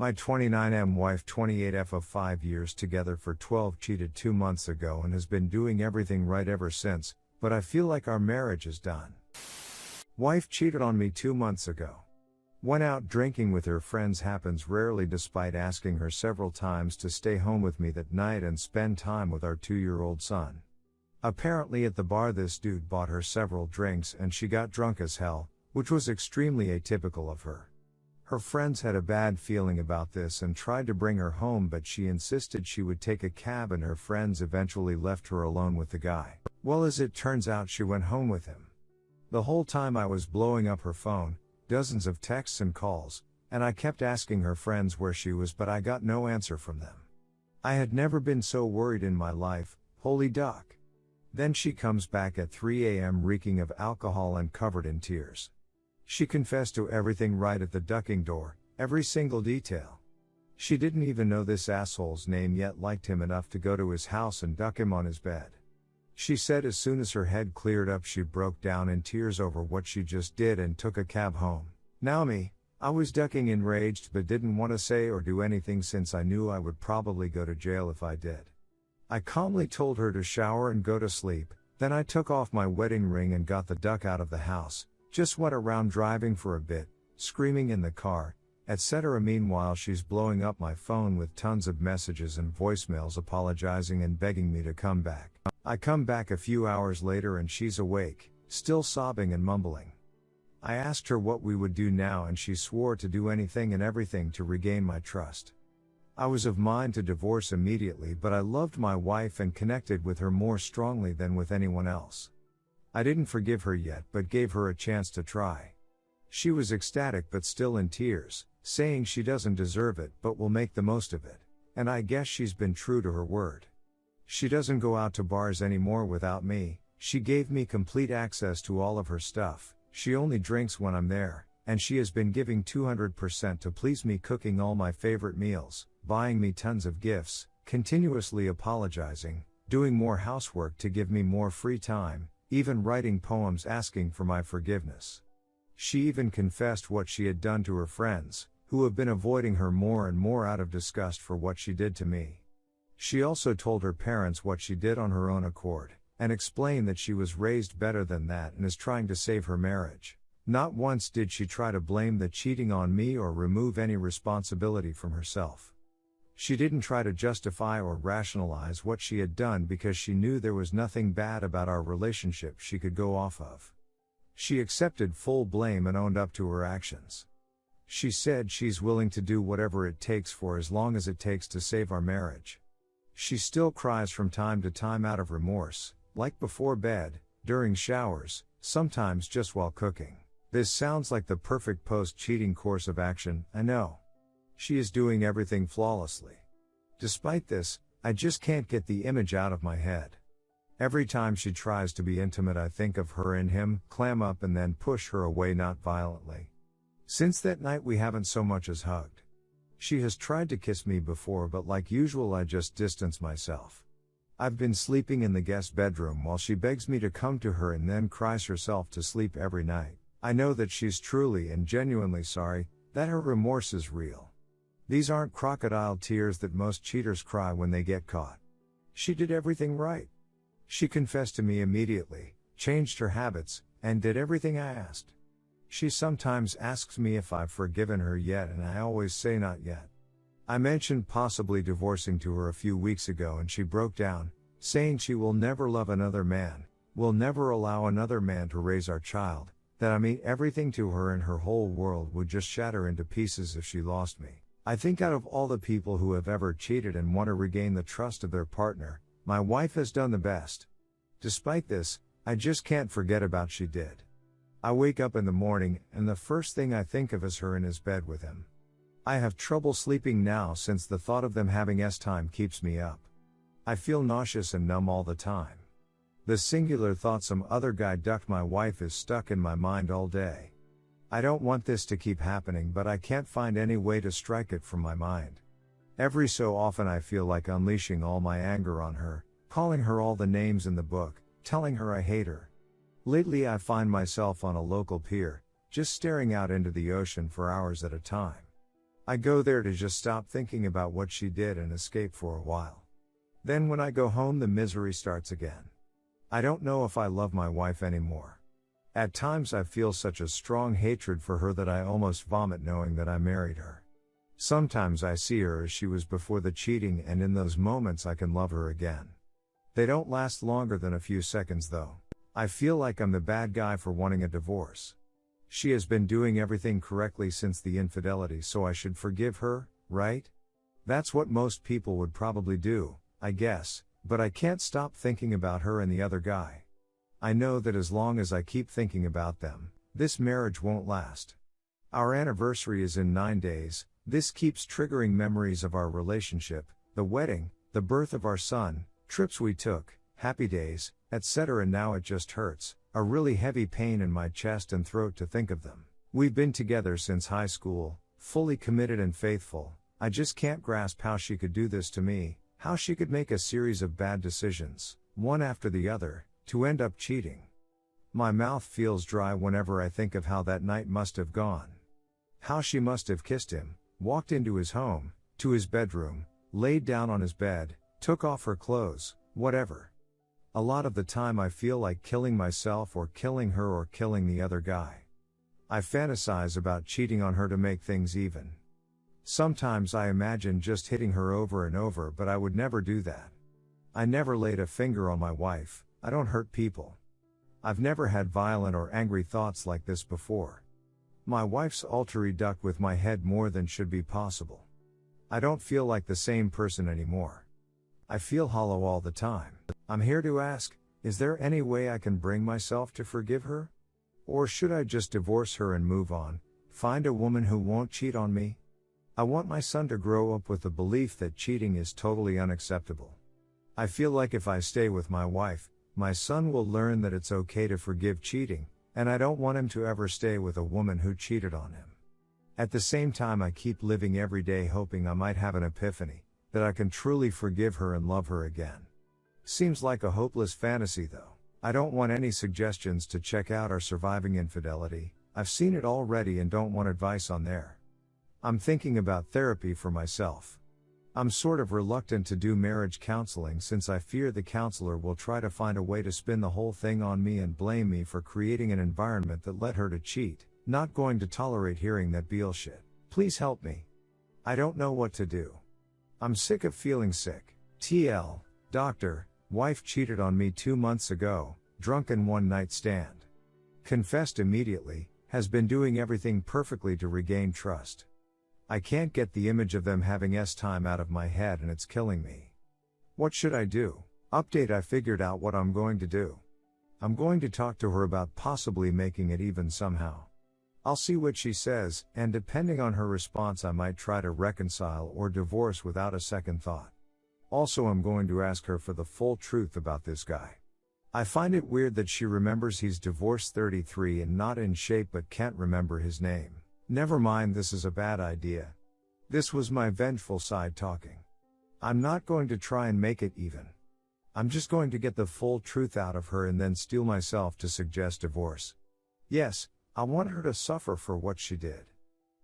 My 29M wife 28F of 5 years together for 12 cheated 2 months ago and has been doing everything right ever since, but I feel like our marriage is done. Wife cheated on me 2 months ago. Went out drinking with her friends, happens rarely despite asking her several times to stay home with me that night and spend time with our 2-year-old son. Apparently at the bar this dude bought her several drinks and she got drunk as hell, which was extremely atypical of her. Her friends had a bad feeling about this and tried to bring her home, but she insisted she would take a cab and her friends eventually left her alone with the guy. Well, as it turns out, she went home with him. The whole time I was blowing up her phone, dozens of texts and calls, and I kept asking her friends where she was, but I got no answer from them. I had never been so worried in my life, holy duck. Then she comes back at 3 a.m. reeking of alcohol and covered in tears. She confessed to everything right at the ducking door, every single detail. She didn't even know this asshole's name yet liked him enough to go to his house and duck him on his bed. She said as soon as her head cleared up she broke down in tears over what she just did and took a cab home. Now me, I was ducking enraged but didn't want to say or do anything since I knew I would probably go to jail if I did. I calmly told her to shower and go to sleep, then I took off my wedding ring and got the duck out of the house, just went around driving for a bit, screaming in the car, etc. Meanwhile she's blowing up my phone with tons of messages and voicemails apologizing and begging me to come back. I come back a few hours later and she's awake, still sobbing and mumbling. I asked her what we would do now and she swore to do anything and everything to regain my trust. I was of mind to divorce immediately, but I loved my wife and connected with her more strongly than with anyone else. I didn't forgive her yet but gave her a chance to try. She was ecstatic but still in tears, saying she doesn't deserve it but will make the most of it, and I guess she's been true to her word. She doesn't go out to bars anymore without me, she gave me complete access to all of her stuff, she only drinks when I'm there, and she has been giving 200% to please me, cooking all my favorite meals, buying me tons of gifts, continuously apologizing, doing more housework to give me more free time, even writing poems asking for my forgiveness. She even confessed what she had done to her friends, who have been avoiding her more and more out of disgust for what she did to me. She also told her parents what she did on her own accord, and explained that she was raised better than that and is trying to save her marriage. Not once did she try to blame the cheating on me or remove any responsibility from herself. She didn't try to justify or rationalize what she had done because she knew there was nothing bad about our relationship she could go off of. She accepted full blame and owned up to her actions. She said she's willing to do whatever it takes for as long as it takes to save our marriage. She still cries from time to time out of remorse, like before bed, during showers, sometimes just while cooking. This sounds like the perfect post-cheating course of action, I know. She is doing everything flawlessly. Despite this, I just can't get the image out of my head. Every time she tries to be intimate I think of her and him, clam up and then push her away, not violently. Since that night we haven't so much as hugged. She has tried to kiss me before but like usual I just distance myself. I've been sleeping in the guest bedroom while she begs me to come to her and then cries herself to sleep every night. I know that she's truly and genuinely sorry, that her remorse is real. These aren't crocodile tears that most cheaters cry when they get caught. She did everything right. She confessed to me immediately, changed her habits, and did everything I asked. She sometimes asks me if I've forgiven her yet and I always say not yet. I mentioned possibly divorcing to her a few weeks ago and she broke down, saying she will never love another man, will never allow another man to raise our child, that I mean everything to her and her whole world would just shatter into pieces if she lost me. I think out of all the people who have ever cheated and want to regain the trust of their partner, my wife has done the best. Despite this, I just can't forget about she did. I wake up in the morning and the first thing I think of is her in his bed with him. I have trouble sleeping now since the thought of them having time keeps me up. I feel nauseous and numb all the time. The singular thought some other guy ducked my wife is stuck in my mind all day. I don't want this to keep happening but I can't find any way to strike it from my mind. Every so often I feel like unleashing all my anger on her, calling her all the names in the book, telling her I hate her. Lately I find myself on a local pier, just staring out into the ocean for hours at a time. I go there to just stop thinking about what she did and escape for a while. Then when I go home, the misery starts again. I don't know if I love my wife anymore. At times I feel such a strong hatred for her that I almost vomit knowing that I married her. Sometimes I see her as she was before the cheating, and in those moments I can love her again. They don't last longer than a few seconds though. I feel like I'm the bad guy for wanting a divorce. She has been doing everything correctly since the infidelity, so I should forgive her, right? That's what most people would probably do, I guess, but I can't stop thinking about her and the other guy. I know that as long as I keep thinking about them, this marriage won't last. Our anniversary is in 9 days. This keeps triggering memories of our relationship, the wedding, the birth of our son, trips we took, happy days, etc. Now it just hurts, a really heavy pain in my chest and throat to think of them. We've been together since high school, fully committed and faithful. I just can't grasp how she could do this to me, how she could make a series of bad decisions, one after the other, to end up cheating. My mouth feels dry whenever I think of how that night must have gone. How she must have kissed him, walked into his home, to his bedroom, laid down on his bed, took off her clothes, whatever. A lot of the time I feel like killing myself or killing her or killing the other guy. I fantasize about cheating on her to make things even. Sometimes I imagine just hitting her over and over, but I would never do that. I never laid a finger on my wife. I don't hurt people. I've never had violent or angry thoughts like this before. My wife's alter duck with my head more than should be possible. I don't feel like the same person anymore. I feel hollow all the time. I'm here to ask, is there any way I can bring myself to forgive her? Or should I just divorce her and move on, find a woman who won't cheat on me? I want my son to grow up with the belief that cheating is totally unacceptable. I feel like if I stay with my wife, my son will learn that it's okay to forgive cheating, and I don't want him to ever stay with a woman who cheated on him. At the same time, I keep living every day hoping I might have an epiphany, that I can truly forgive her and love her again. Seems like a hopeless fantasy though. I don't want any suggestions to check out our surviving infidelity. I've seen it already and don't want advice on there. I'm thinking about therapy for myself. I'm sort of reluctant to do marriage counseling since I fear the counselor will try to find a way to spin the whole thing on me and blame me for creating an environment that led her to cheat. Not going to tolerate hearing that bullshit. Please help me. I don't know what to do. I'm sick of feeling sick. TL, doctor, wife cheated on me 2 months ago, drunken one night stand. Confessed immediately, has been doing everything perfectly to regain trust. I can't get the image of them having time out of my head and it's killing me. What should I do? Update: I figured out what I'm going to do. I'm going to talk to her about possibly making it even somehow. I'll see what she says, and depending on her response I might try to reconcile or divorce without a second thought. Also, I'm going to ask her for the full truth about this guy. I find it weird that she remembers he's divorced 33 and not in shape but can't remember his name. Never mind, this is a bad idea. This was my vengeful side talking. I'm not going to try and make it even. I'm just going to get the full truth out of her and then steel myself to suggest divorce. Yes, I want her to suffer for what she did.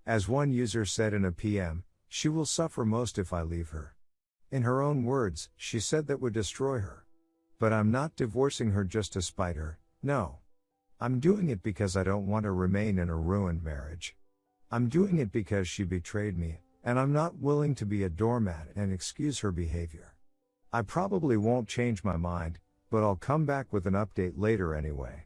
As one user said in a PM, she will suffer most if I leave her. In her own words, she said that would destroy her. But I'm not divorcing her just to spite her, no. I'm doing it because I don't want to remain in a ruined marriage. I'm doing it because she betrayed me, and I'm not willing to be a doormat and excuse her behavior. I probably won't change my mind, but I'll come back with an update later anyway.